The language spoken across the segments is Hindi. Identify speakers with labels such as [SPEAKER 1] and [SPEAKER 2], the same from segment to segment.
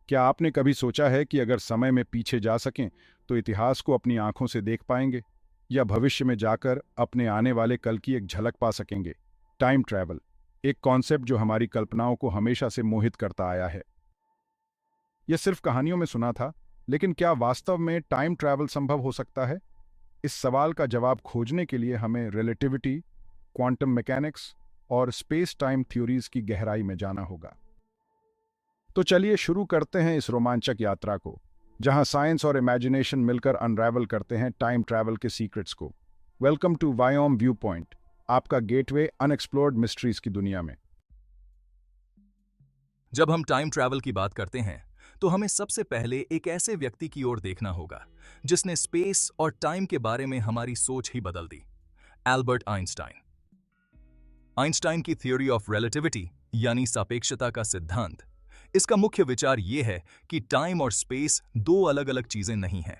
[SPEAKER 1] क्या आपने कभी सोचा है कि अगर समय में पीछे जा सकें तो इतिहास को अपनी आंखों से देख पाएंगे या भविष्य में जाकर अपने आने वाले कल की एक झलक पा सकेंगे? टाइम ट्रैवल एक कॉन्सेप्ट जो हमारी कल्पनाओं को हमेशा से मोहित करता आया है। यह सिर्फ कहानियों में सुना था, लेकिन क्या वास्तव में टाइम ट्रैवल संभव हो सकता है? इस सवाल का जवाब खोजने के लिए हमें रिलेटिविटी, क्वांटम मैकेनिक्स और स्पेस टाइम थ्योरीज की गहराई में जाना होगा। तो चलिए शुरू करते हैं इस रोमांचक यात्रा को, जहां साइंस और इमेजिनेशन मिलकर अनरावल करते हैं टाइम ट्रैवल के सीक्रेट्स को। वेलकम टू वायोम व्यू पॉइंट, आपका गेटवे अनएक्सप्लोर्ड मिस्ट्रीज की दुनिया में।
[SPEAKER 2] जब हम टाइम ट्रैवल की बात करते हैं तो हमें सबसे पहले एक ऐसे व्यक्ति की ओर देखना होगा जिसने स्पेस और टाइम के बारे में हमारी सोच ही बदल दी। Albert Einstein. आइंस्टाइन की थ्योरी ऑफ रिलेटिविटी यानी सापेक्षता का सिद्धांत, इसका मुख्य विचार यह है कि टाइम और स्पेस दो अलग अलग चीजें नहीं हैं।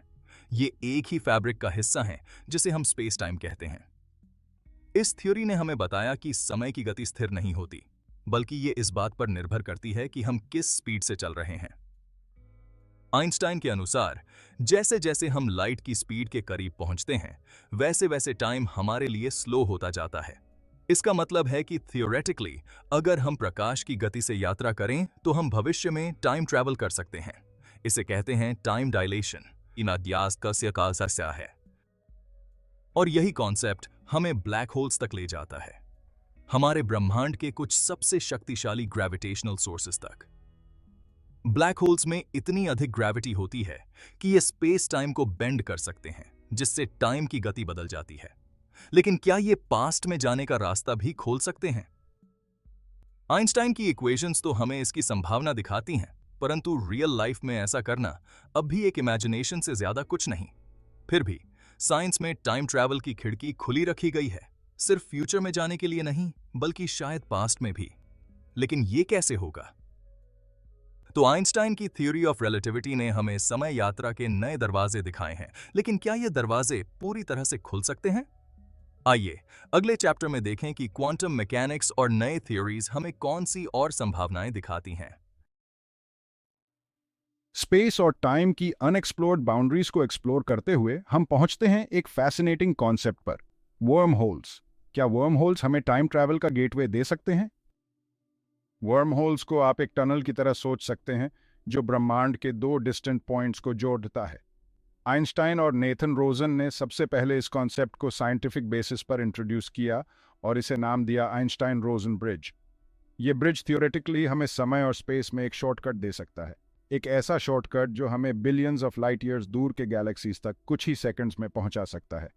[SPEAKER 2] ये एक ही फैब्रिक का हिस्सा हैं जिसे हम स्पेस टाइम कहते हैं। इस थ्योरी ने हमें बताया कि समय की गति स्थिर नहीं होती, बल्कि ये इस बात पर निर्भर करती है कि हम किस स्पीड से चल रहे हैं। आइंस्टाइन के अनुसार जैसे जैसे हम लाइट की स्पीड के करीब पहुंचते हैं, वैसे वैसे टाइम हमारे लिए स्लो होता जाता है। इसका मतलब है कि थियोरेटिकली अगर हम प्रकाश की गति से यात्रा करें तो हम भविष्य में टाइम ट्रैवल कर सकते हैं। इसे कहते हैं टाइम डायलेशन, इनाद्यास कस्य कालस्य है। और यही कॉन्सेप्ट हमें ब्लैक होल्स तक ले जाता है, हमारे ब्रह्मांड के कुछ सबसे शक्तिशाली ग्रेविटेशनल सोर्सेस तक। ब्लैक होल्स में इतनी अधिक ग्रेविटी होती है कि ये स्पेस टाइम को बेंड कर सकते हैं, जिससे टाइम की गति बदल जाती है। लेकिन क्या ये पास्ट में जाने का रास्ता भी खोल सकते हैं? आइंस्टाइन की इक्वेशंस तो हमें इसकी संभावना दिखाती हैं, परंतु रियल लाइफ में ऐसा करना अब भी एक इमेजिनेशन से ज्यादा कुछ नहीं। फिर भी साइंस में टाइम ट्रैवल की खिड़की खुली रखी गई है, सिर्फ फ्यूचर में जाने के लिए नहीं, बल्कि शायद पास्ट में भी। लेकिन ये कैसे होगा? तो आइंस्टाइन की थ्योरी ऑफ रिलेटिविटी ने हमें समय यात्रा के नए दरवाजे दिखाए हैं, लेकिन क्या ये दरवाजे पूरी तरह से खुल सकते हैं? आइए अगले चैप्टर में देखें कि क्वांटम मैकेनिक्स और नए थ्योरीज हमें कौन सी और संभावनाएं दिखाती हैं।
[SPEAKER 1] स्पेस और टाइम की अनएक्सप्लोर्ड बाउंड्रीज को एक्सप्लोर करते हुए हम पहुंचते हैं एक फैसिनेटिंग कॉन्सेप्ट पर, वर्म होल्स। क्या वर्म होल्स हमें टाइम ट्रैवल का गेटवे दे सकते हैं? वर्म होल्स को आप एक टनल की तरह सोच सकते हैं जो ब्रह्मांड के दो डिस्टेंट पॉइंट्स को जोड़ता है। आइंस्टाइन और नेथन रोजन ने सबसे पहले इस कॉन्सेप्ट को साइंटिफिक बेसिस पर इंट्रोड्यूस किया और इसे नाम दिया आइंस्टाइन रोजन ब्रिज। ये ब्रिज थियोरेटिकली हमें समय और स्पेस में एक शॉर्टकट दे सकता है, एक ऐसा शॉर्टकट जो हमें बिलियंस ऑफ लाइट ईयर्स दूर के गैलेक्सीज तक कुछ ही सेकंड्स में पहुंचा सकता है।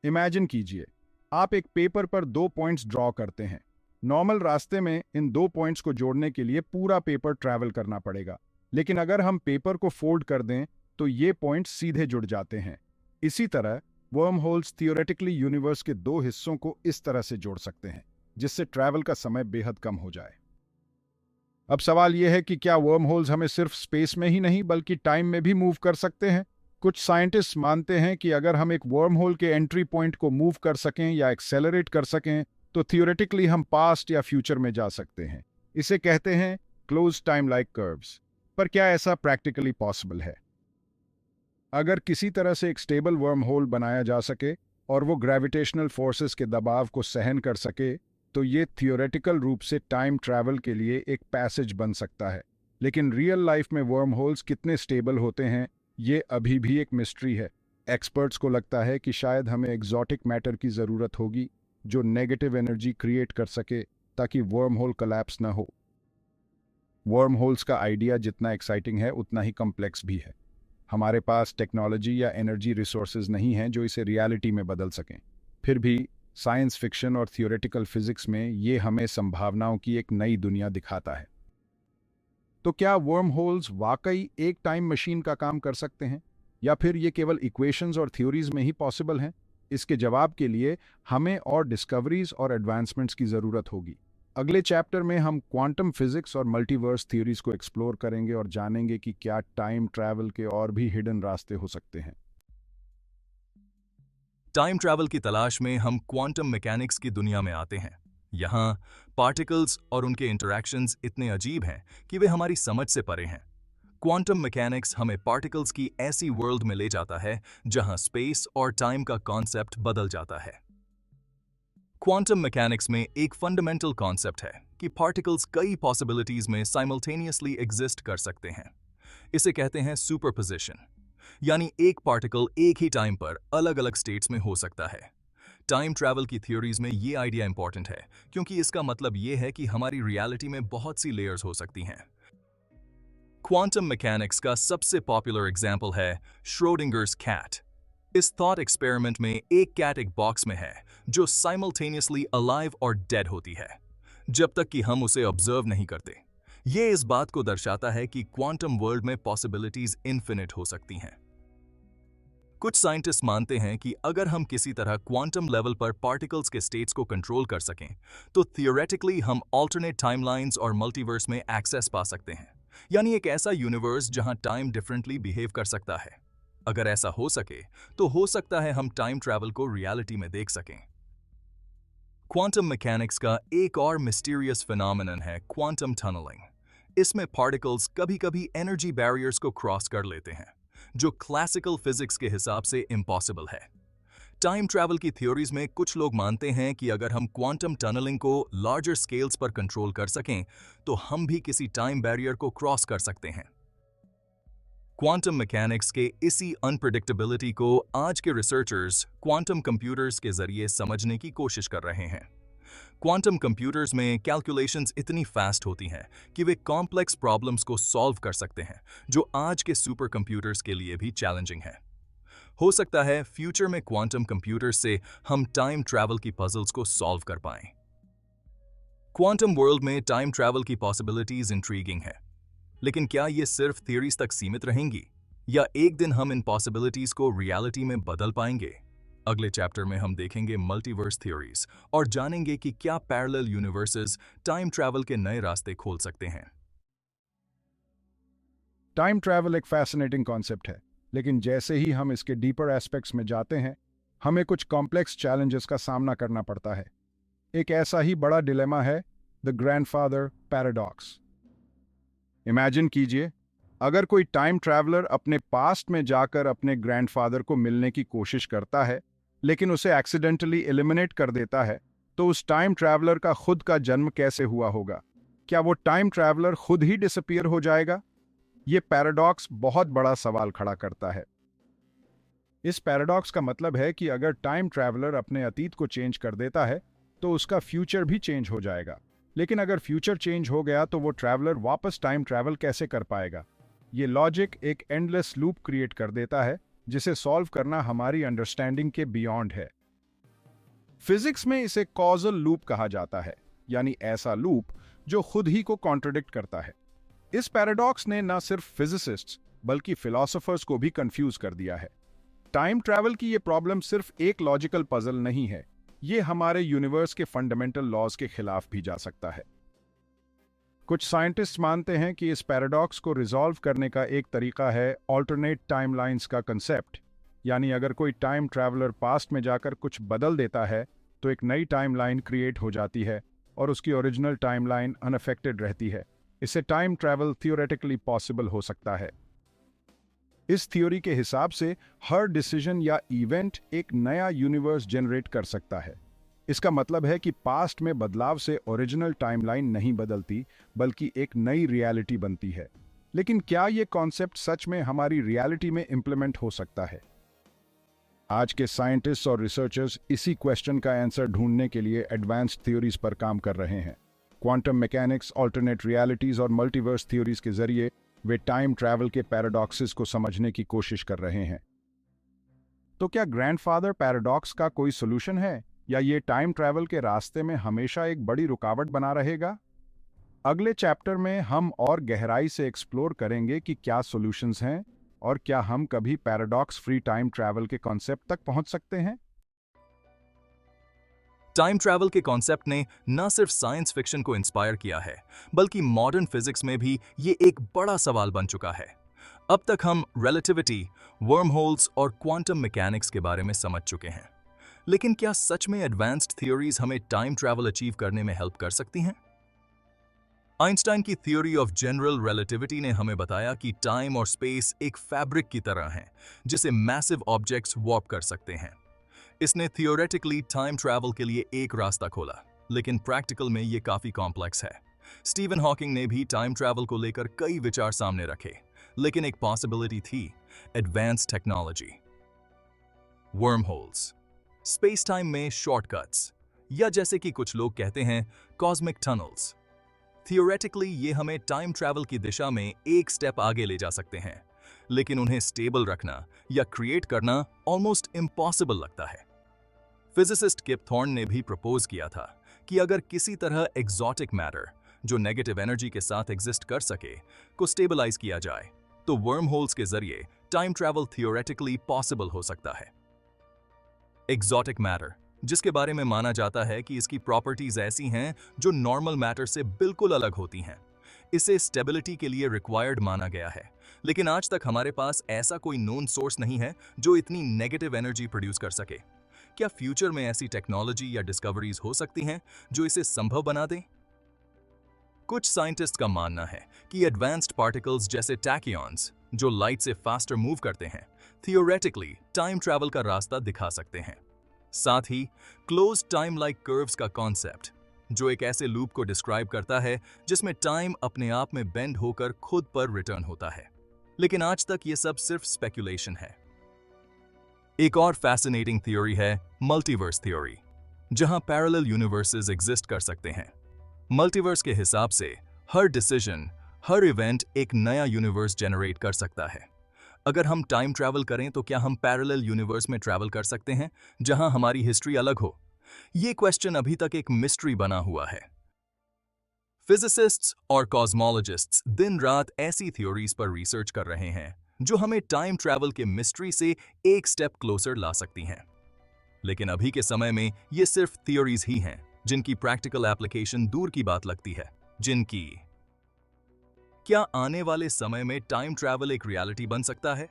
[SPEAKER 1] इमेजिन कीजिए, आप एक पेपर पर दो पॉइंट्स ड्रॉ करते हैं। नॉर्मल रास्ते में इन दो पॉइंट्स को जोड़ने के लिए पूरा पेपर ट्रैवल करना पड़ेगा, लेकिन अगर हम पेपर को फोल्ड कर दें तो ये पॉइंट्स सीधे जुड़ जाते हैं। इसी तरह वर्म होल्स थियोरेटिकली यूनिवर्स के दो हिस्सों को इस तरह से जोड़ सकते हैं जिससे ट्रैवल का समय बेहद कम हो जाए। अब सवाल यह है कि क्या वर्म होल्स हमें सिर्फ स्पेस में ही नहीं बल्कि टाइम में भी मूव कर सकते हैं? कुछ साइंटिस्ट मानते हैं कि अगर हम एक वर्म होल के एंट्री पॉइंट को मूव कर सकें या एक्सेलरेट कर सकें तो थियोरेटिकली हम पास्ट या फ्यूचर में जा सकते हैं। इसे कहते हैं क्लोज टाइम लाइक कर्व्स। पर क्या ऐसा प्रैक्टिकली पॉसिबल है? अगर किसी तरह से एक स्टेबल वर्म होल बनाया जा सके और वो ग्रेविटेशनल फोर्सेस के दबाव को सहन कर सके, तो ये थियोरेटिकल रूप से टाइम ट्रैवल के लिए एक पैसेज बन सकता है। लेकिन रियल लाइफ में वर्म होल्स कितने स्टेबल होते हैं, ये अभी भी एक मिस्ट्री है। एक्सपर्ट्स को लगता है कि शायद हमें एग्जॉटिक मैटर की ज़रूरत होगी जो नेगेटिव एनर्जी क्रिएट कर सके ताकि वर्म होल कोलैप्स ना हो। वर्म होल्स का आइडिया जितना एक्साइटिंग है उतना ही कॉम्प्लेक्स भी है। हमारे पास टेक्नोलॉजी या एनर्जी रिसोर्सेज नहीं हैं जो इसे रियलिटी में बदल सकें। फिर भी साइंस फिक्शन और थियोरेटिकल फिजिक्स में ये हमें संभावनाओं की एक नई दुनिया दिखाता है। तो क्या वर्म होल्स वाकई एक टाइम मशीन का काम कर सकते हैं, या फिर ये केवल इक्वेशंस और थ्योरीज में ही पॉसिबल हैं? इसके जवाब के लिए हमें और डिस्कवरीज और एडवांसमेंट्स की ज़रूरत होगी। अगले चैप्टर में हम क्वांटम फिजिक्स और मल्टीवर्स थ्योरीज को एक्सप्लोर करेंगे और जानेंगे कि क्या टाइम ट्रैवल के और भी हिडन रास्ते हो सकते हैं।
[SPEAKER 2] टाइम ट्रैवल की तलाश में हम क्वांटम मैकेनिक्स की दुनिया में आते हैं, यहाँ पार्टिकल्स और उनके इंटरैक्शंस इतने अजीब हैं कि वे हमारी समझ से परे हैं। क्वांटम मैकेनिक्स हमें पार्टिकल्स की ऐसी वर्ल्ड में ले जाता है जहां स्पेस और टाइम का कॉन्सेप्ट बदल जाता है। क्वांटम मैकेनिक्स में एक फंडामेंटल कॉन्सेप्ट है कि पार्टिकल्स कई पॉसिबिलिटीज में साइमल्टेनियसली एग्जिस्ट कर सकते हैं। इसे कहते हैं सुपरपोजिशन, यानी एक पार्टिकल एक ही टाइम पर अलग अलग स्टेट्स में हो सकता है। टाइम ट्रैवल की थ्योरीज में ये आइडिया इंपॉर्टेंट है क्योंकि इसका मतलब ये है कि हमारी रियलिटी में बहुत सी लेयर्स हो सकती हैं। क्वांटम मैकेनिक्स का सबसे पॉपुलर एग्जाम्पल है श्रोडिंगर्स कैट। इस थॉट एक्सपेरिमेंट में एक कैट एक बॉक्स में है जो साइमल्टेनियसली अलाइव और डेड होती है जब तक कि हम उसे ऑब्जर्व नहीं करते। ये इस बात को दर्शाता है कि क्वांटम वर्ल्ड में पॉसिबिलिटीज इन्फिनिट हो सकती हैं। कुछ साइंटिस्ट मानते हैं कि अगर हम किसी तरह क्वांटम लेवल पर पार्टिकल्स के स्टेट्स को कंट्रोल कर सकें तो थियोरेटिकली हम ऑल्टरनेट टाइमलाइंस और मल्टीवर्स में एक्सेस पा सकते हैं, यानी एक ऐसा यूनिवर्स जहां टाइम डिफरेंटली बिहेव कर सकता है। अगर ऐसा हो सके तो हो सकता है हम टाइम ट्रैवल को रियलिटी में देख सकें। क्वांटम मैकेनिक्स का एक और मिस्टीरियस फिनोमेनन है क्वांटम टनलिंग। इसमें पार्टिकल्स कभी-कभी एनर्जी बैरियर्स को क्रॉस कर लेते हैं, जो क्लासिकल फिजिक्स के हिसाब से इम्पॉसिबल है। टाइम ट्रैवल की थ्योरीज में कुछ लोग मानते हैं कि अगर हम क्वांटम टनलिंग को लार्जर स्केल्स पर कंट्रोल कर सकें तो हम भी किसी टाइम बैरियर को क्रॉस कर सकते हैं। क्वांटम मैकेनिक्स के इसी अनप्रेडिक्टेबिलिटी को आज के रिसर्चर्स क्वांटम कंप्यूटर्स के जरिए समझने की कोशिश कर रहे हैं। क्वांटम कंप्यूटर्स में कैलकुलेशंस इतनी फास्ट होती हैं कि वे कॉम्प्लेक्स प्रॉब्लम्स को सॉल्व कर सकते हैं, जो आज के सुपर कंप्यूटर्स के लिए भी चैलेंजिंग है। हो सकता है फ्यूचर में क्वांटम कंप्यूटर्स से हम टाइम ट्रैवल की पजल्स को सॉल्व कर पाएं। क्वांटम वर्ल्ड में टाइम ट्रैवल की पॉसिबिलिटीज इंट्रीगिंग है, लेकिन क्या ये सिर्फ थियरीज तक सीमित रहेंगी या एक दिन हम इन पॉसिबिलिटीज को रियलिटी में बदल पाएंगे? अगले चैप्टर में हम देखेंगे मल्टीवर्स थ्योरीज और जानेंगे कि क्या पैरेलल यूनिवर्सेस टाइम ट्रैवल के नए रास्ते खोल सकते हैं।
[SPEAKER 1] टाइम ट्रैवल एक फैसिनेटिंग कॉन्सेप्ट है, लेकिन जैसे ही हम इसके डीपर एस्पेक्ट्स में जाते हैं हमें कुछ कॉम्प्लेक्स चैलेंजेस का सामना करना पड़ता है। एक ऐसा ही बड़ा डिलेमा है द ग्रैंडफादर पैराडॉक्स। इमेजिन कीजिए, अगर कोई टाइम ट्रैवलर अपने पास्ट में जाकर अपने ग्रैंडफादर को मिलने की कोशिश करता है लेकिन उसे एक्सीडेंटली एलिमिनेट कर देता है, तो उस टाइम ट्रैवलर का खुद का जन्म कैसे हुआ होगा? क्या वो टाइम ट्रैवलर खुद ही डिसअपीयर हो जाएगा? ये पैराडॉक्स बहुत बड़ा सवाल खड़ा करता है। इस पैराडॉक्स का मतलब है कि अगर टाइम ट्रैवलर अपने अतीत को चेंज कर देता है तो उसका फ्यूचर भी चेंज हो जाएगा, लेकिन अगर फ्यूचर चेंज हो गया तो वो ट्रैवलर वापस टाइम ट्रैवल कैसे कर पाएगा? ये लॉजिक एक एंडलेस लूप क्रिएट कर देता है जिसे सॉल्व करना हमारी अंडरस्टैंडिंग के बियॉन्ड है। फिजिक्स में इसे कॉजल लूप कहा जाता है, यानी ऐसा लूप जो खुद ही को कॉन्ट्रडिक्ट करता है। इस पैराडॉक्स ने न सिर्फ फिजिसिस्ट्स बल्कि फिलोसोफर्स को भी कंफ्यूज कर दिया है। टाइम ट्रैवल की ये प्रॉब्लम सिर्फ एक लॉजिकल पजल नहीं है, ये हमारे यूनिवर्स के फंडामेंटल लॉज के खिलाफ भी जा सकता है। कुछ साइंटिस्ट मानते हैं कि इस पैराडॉक्स को रिजॉल्व करने का एक तरीका है ऑल्टरनेट टाइमलाइंस का कंसेप्ट, यानी अगर कोई टाइम ट्रैवलर पास्ट में जाकर कुछ बदल देता है तो एक नई टाइमलाइन क्रिएट हो जाती है और उसकी ओरिजिनल टाइमलाइन अनअफेक्टेड रहती है। इससे टाइम ट्रैवल थियोरेटिकली पॉसिबल हो सकता है। इस थ्योरी के हिसाब से हर डिसीजन या इवेंट एक नया यूनिवर्स जनरेट कर सकता है। इसका मतलब है कि पास्ट में बदलाव से ओरिजिनल टाइमलाइन नहीं बदलती बल्कि एक नई रियलिटी बनती है। लेकिन क्या ये कॉन्सेप्ट सच में हमारी रियलिटी में इंप्लीमेंट हो सकता है? आज के साइंटिस्ट्स और रिसर्चर्स इसी क्वेश्चन का आंसर ढूंढने के लिए एडवांस्ड थ्योरीज पर काम कर रहे हैं। क्वांटम मैकेनिक्स, ऑल्टरनेट रियलिटीज और मल्टीवर्स थ्योरीज के जरिए वे टाइम ट्रैवल के पैराडॉक्सेस को समझने की कोशिश कर रहे हैं। तो क्या ग्रैंडफादर पैराडॉक्स का कोई सॉल्यूशन है या ये टाइम ट्रैवल के रास्ते में हमेशा एक बड़ी रुकावट बना रहेगा? अगले चैप्टर में हम और गहराई से एक्सप्लोर करेंगे कि क्या सॉल्यूशंस हैं और क्या हम कभी पैराडॉक्स फ्री टाइम ट्रैवल के कॉन्सेप्ट तक पहुंच सकते हैं।
[SPEAKER 2] टाइम ट्रैवल के कॉन्सेप्ट ने न सिर्फ साइंस फिक्शन को इंस्पायर किया है, बल्कि मॉडर्न फिजिक्स में भी ये एक बड़ा सवाल बन चुका है। अब तक हम रिलेटिविटी, वर्म होल्स और क्वांटम मैकेनिक्स के बारे में समझ चुके हैं, लेकिन क्या सच में एडवांस्ड थ्योरीज हमें टाइम ट्रैवल अचीव करने में हेल्प कर सकती हैं? आइंस्टाइन की थ्योरी ऑफ जनरल रिलेटिविटी ने हमें बताया कि टाइम और स्पेस एक फैब्रिक की तरह हैं, जिसे मैसिव ऑब्जेक्ट्स वॉर्प कर सकते हैं। इसने थियोरेटिकली टाइम ट्रैवल के लिए एक रास्ता खोला, लेकिन प्रैक्टिकल में ये काफी कॉम्प्लेक्स है। स्टीवन हॉकिंग ने भी टाइम ट्रैवल को लेकर कई विचार सामने रखे, लेकिन एक पॉसिबिलिटी थी advance technology. Worm holes, space time में शॉर्टकट्स, या जैसे कि कुछ लोग कहते हैं कॉस्मिक टनल्स। थियोरेटिकली ये हमें टाइम ट्रैवल की दिशा में एक स्टेप आगे ले जा सकते हैं, लेकिन उन्हें स्टेबल रखना या क्रिएट करना ऑलमोस्ट इम्पॉसिबल लगता है। फिजिसिस्ट किप थॉर्न ने भी प्रपोज किया था कि अगर किसी तरह एग्जॉटिक मैटर, जो नेगेटिव एनर्जी के साथ एग्जिस्ट कर सके, को स्टेबलाइज किया जाए, तो वर्म होल्स के जरिए टाइम ट्रैवल थियोरेटिकली पॉसिबल हो सकता है। एग्जॉटिक मैटर, जिसके बारे में माना जाता है कि इसकी प्रॉपर्टीज ऐसी हैं जो नॉर्मल मैटर से बिल्कुल अलग होती हैं, इसे स्टेबिलिटी के लिए रिक्वायर्ड माना गया है, लेकिन आज तक हमारे पास ऐसा कोई नोन सोर्स नहीं है जो इतनी नेगेटिव एनर्जी प्रोड्यूस कर सके। क्या फ्यूचर में ऐसी टेक्नोलॉजी या डिस्कवरीज हो सकती हैं जो इसे संभव बना दें? कुछ साइंटिस्ट का मानना है कि एडवांस्ड पार्टिकल्स जैसे टैकियॉन्स, जो लाइट से फास्टर मूव करते हैं, थियोरेटिकली टाइम ट्रैवल का रास्ता दिखा सकते हैं। साथ ही क्लोज्ड टाइम लाइक कर्व्स का कॉन्सेप्ट, जो एक ऐसे लूप को डिस्क्राइब करता है जिसमें टाइम अपने आप में बेंड होकर खुद पर रिटर्न होता है। लेकिन आज तक ये सब सिर्फ स्पेकुलेशन है। एक और फैसिनेटिंग थ्योरी है मल्टीवर्स थ्योरी, जहां पैरेलल यूनिवर्सेस एग्जिस्ट कर सकते हैं। मल्टीवर्स के हिसाब से हर डिसीजन, हर इवेंट एक नया यूनिवर्स जनरेट कर सकता है। अगर हम टाइम ट्रैवल करें तो क्या हम पैरेलल यूनिवर्स में ट्रैवल कर सकते हैं जहां हमारी हिस्ट्री अलग हो? ये क्वेश्चन अभी तक एक मिस्ट्री बना हुआ है। फिजिसिस्ट्स और कॉस्मोलॉजिस्ट्स दिन रात ऐसी थ्योरीज पर रिसर्च कर रहे हैं जो हमें टाइम ट्रैवल के मिस्ट्री से एक स्टेप क्लोजर ला सकती हैं। लेकिन अभी के समय में ये सिर्फ थ्योरीज ही हैं, जिनकी प्रैक्टिकल एप्लीकेशन दूर की बात लगती है। क्या आने वाले समय में टाइम ट्रैवल एक रियलिटी बन सकता है?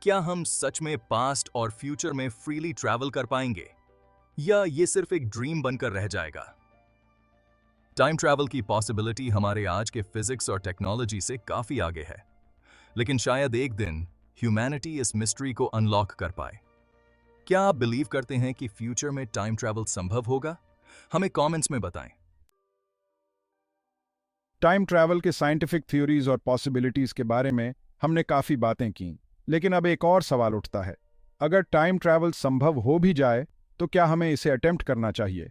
[SPEAKER 2] क्या हम सच में पास्ट और फ्यूचर में फ्रीली ट्रैवल कर पाएंगे, या ये सिर्फ एक ड्रीम बनकर रह जाएगा? टाइम ट्रैवल की पॉसिबिलिटी हमारे आज के फिजिक्स और टेक्नोलॉजी से काफी आगे है, लेकिन शायद एक दिन ह्यूमैनिटी इस मिस्ट्री को अनलॉक कर पाए। क्या आप बिलीव करते हैं कि फ्यूचर में टाइम ट्रैवल संभव होगा? हमें कमेंट्स में बताएं।
[SPEAKER 1] टाइम ट्रैवल के साइंटिफिक थ्योरीज और पॉसिबिलिटीज के बारे में हमने काफी बातें की, लेकिन अब एक और सवाल उठता है। अगर टाइम ट्रैवल संभव हो भी जाए तो क्या हमें इसे अटेम्प्ट करना चाहिए?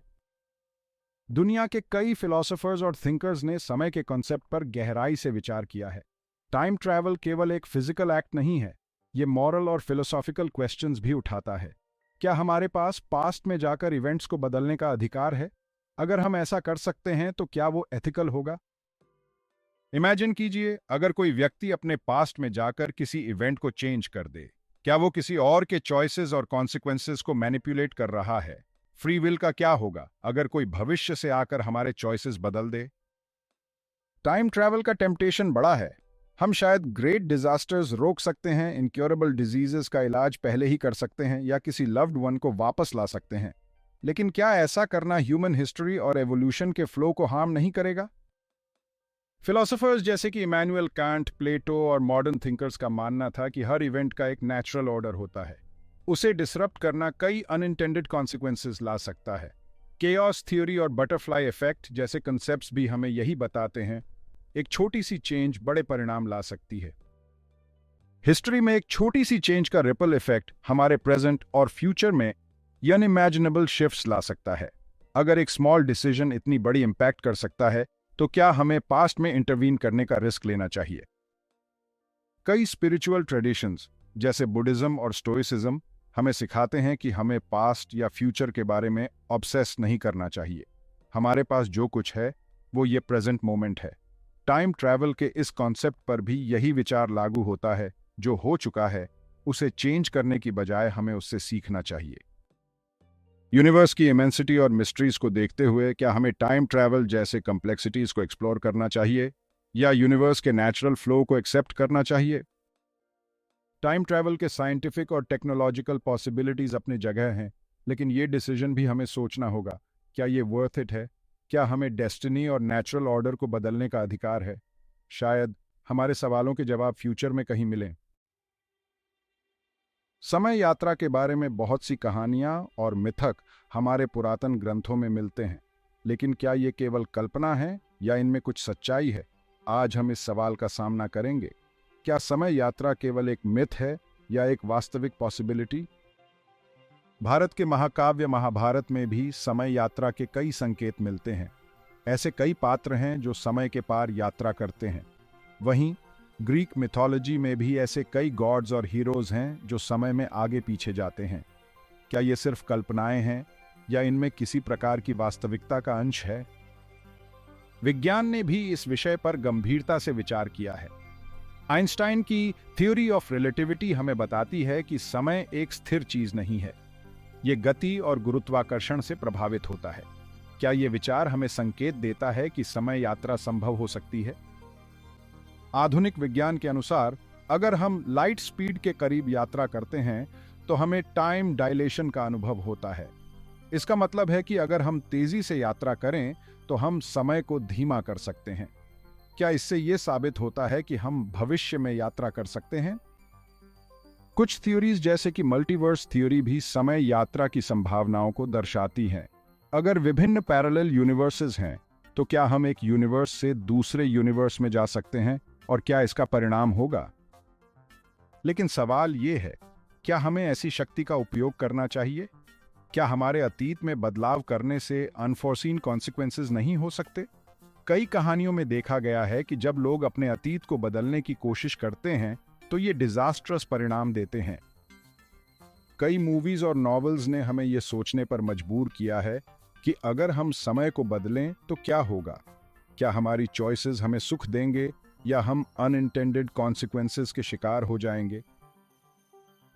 [SPEAKER 1] दुनिया के कई फिलोसोफर्स और थिंकर्स ने समय के कॉन्सेप्ट पर गहराई से विचार किया है। टाइम ट्रैवल केवल एक फिजिकल एक्ट नहीं है, ये मॉरल और फिलोसॉफिकल क्वेश्चंस भी उठाता है। क्या हमारे पास पास्ट में जाकर इवेंट्स को बदलने का अधिकार है? अगर हम ऐसा कर सकते हैं तो क्या वो एथिकल होगा? इमेजिन कीजिए, अगर कोई व्यक्ति अपने पास्ट में जाकर किसी इवेंट को चेंज कर दे, क्या वो किसी और के चॉइसेस और कॉन्सिक्वेंसेस को मैनिपुलेट कर रहा है? फ्री विल का क्या होगा अगर कोई भविष्य से आकर हमारे चॉइसेस बदल दे? टाइम ट्रैवल का टेम्पटेशन बड़ा है। हम शायद ग्रेट डिजास्टर्स रोक सकते हैं, इनक्योरेबल डिजीजेस का इलाज पहले ही कर सकते हैं, या किसी लव्ड वन को वापस ला सकते हैं। लेकिन क्या ऐसा करना ह्यूमन हिस्ट्री और एवोल्यूशन के फ्लो को हार्म नहीं करेगा? फिलोसोफर्स जैसे कि इमैनुअल कांट, प्लेटो और मॉडर्न थिंकर्स का मानना था कि हर इवेंट का एक नेचुरल ऑर्डर होता है। उसे डिसरप्ट करना कई अनइंटेंडेड कॉन्सिक्वेंसेस ला सकता है। केओस थ्योरी और बटरफ्लाई इफेक्ट जैसे कंसेप्ट्स भी हमें यही बताते हैं, एक छोटी सी चेंज बड़े परिणाम ला सकती है। हिस्ट्री में एक छोटी सी चेंज का रिपल इफेक्ट हमारे प्रेजेंट और फ्यूचर में अनइमेजिनेबल शिफ्ट्स ला सकता है। अगर एक स्मॉल डिसीजन इतनी बड़ी इंपैक्ट कर सकता है, तो क्या हमें पास्ट में इंटरवीन करने का रिस्क लेना चाहिए? कई स्पिरिचुअल ट्रेडिशंस जैसे बुद्धिज्म और स्टोइसिज्म हमें सिखाते हैं कि हमें पास्ट या फ्यूचर के बारे में ऑब्सेस नहीं करना चाहिए। हमारे पास जो कुछ है वो ये प्रेजेंट मोमेंट है। टाइम ट्रैवल के इस कॉन्सेप्ट पर भी यही विचार लागू होता है। जो हो चुका है उसे चेंज करने की बजाय हमें उससे सीखना चाहिए। यूनिवर्स की इमेंसिटी और मिस्ट्रीज को देखते हुए क्या हमें टाइम ट्रैवल जैसे कॉम्प्लेक्सिटीज को एक्सप्लोर करना चाहिए, या यूनिवर्स के नेचुरल फ्लो को एक्सेप्ट करना चाहिए? टाइम ट्रैवल के साइंटिफिक और टेक्नोलॉजिकल पॉसिबिलिटीज अपनी जगह हैं, लेकिन ये डिसीजन भी हमें सोचना होगा, क्या ये वर्थ इट है? क्या हमें डेस्टिनी और नेचुरल ऑर्डर को बदलने का अधिकार है? शायद हमारे सवालों के जवाब फ्यूचर में कहीं मिलें। समय यात्रा के बारे में बहुत सी कहानियां और मिथक हमारे पुरातन ग्रंथों में मिलते हैं, लेकिन क्या ये केवल कल्पना है या इनमें कुछ सच्चाई है? आज हम इस सवाल का सामना करेंगे। क्या समय यात्रा केवल एक मिथ है या एक वास्तविक पॉसिबिलिटी? भारत के महाकाव्य महाभारत में भी समय यात्रा के कई संकेत मिलते हैं। ऐसे कई पात्र हैं जो समय के पार यात्रा करते हैं। वहीं ग्रीक मिथोलॉजी में भी ऐसे कई गॉड्स और हीरोज हैं जो समय में आगे पीछे जाते हैं। क्या ये सिर्फ कल्पनाएं हैं या इनमें किसी प्रकार की वास्तविकता का अंश है? विज्ञान ने भी इस विषय पर गंभीरता से विचार किया है। आइंस्टाइन की थ्योरी ऑफ रिलेटिविटी हमें बताती है कि समय एक स्थिर चीज नहीं है, ये गति और गुरुत्वाकर्षण से प्रभावित होता है। क्या ये विचार हमें संकेत देता है कि समय यात्रा संभव हो सकती है? आधुनिक विज्ञान के अनुसार अगर हम लाइट स्पीड के करीब यात्रा करते हैं तो हमें टाइम डायलेशन का अनुभव होता है। इसका मतलब है कि अगर हम तेजी से यात्रा करें तो हम समय को धीमा कर सकते हैं। क्या इससे यह साबित होता है कि हम भविष्य में यात्रा कर सकते हैं? कुछ थ्योरीज जैसे कि मल्टीवर्स थ्योरी भी समय यात्रा की संभावनाओं को दर्शाती हैं। अगर विभिन्न पैरेलल यूनिवर्सेस हैं तो क्या हम एक यूनिवर्स से दूसरे यूनिवर्स में जा सकते हैं और क्या इसका परिणाम होगा? लेकिन सवाल यह है, क्या हमें ऐसी शक्ति का उपयोग करना चाहिए? क्या हमारे अतीत में बदलाव करने से अनफोर्सीन कॉन्सिक्वेंसेस नहीं हो सकते? कई कहानियों में देखा गया है कि जब लोग अपने अतीत को बदलने की कोशिश करते हैं तो ये डिजास्ट्रस परिणाम देते हैं। कई मूवीज और नॉवेल्स ने हमें यह सोचने पर मजबूर किया है कि अगर हम समय को बदलें तो क्या होगा? क्या हमारी चॉइसेस हमें सुख देंगे या हम अनइंटेंडेड कॉन्सिक्वेंसेस के शिकार हो जाएंगे?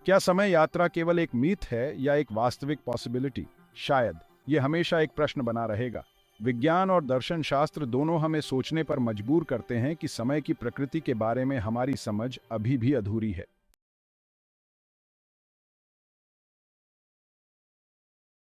[SPEAKER 1] क्या समय यात्रा केवल एक मीथ है या एक वास्तविक पॉसिबिलिटी? शायद यह हमेशा एक प्रश्न बना रहेगा। विज्ञान और दर्शन शास्त्र दोनों हमें सोचने पर मजबूर करते हैं कि समय की प्रकृति के बारे में हमारी समझ अभी भी अधूरी है।